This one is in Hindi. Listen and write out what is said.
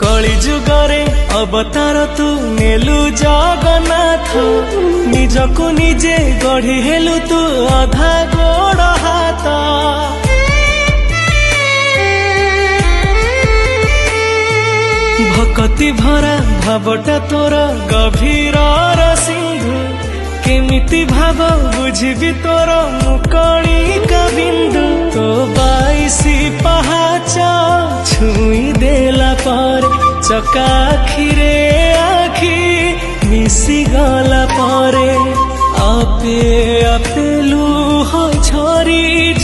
कली जुगरे अवतार तू नेलु जगन्नाथ निजको निजे गढ़ी हेलु तू अधा गोड़ हाथ भक्ति भरा भावटा तोर गभीर सिंधु केमिति भाव बुझिबी तोर मुकणिका बिंदु तो बाईसी पहाच छुई देला पर चकाखिरे आखि मिसी गला परे आपे आपे लुह झरी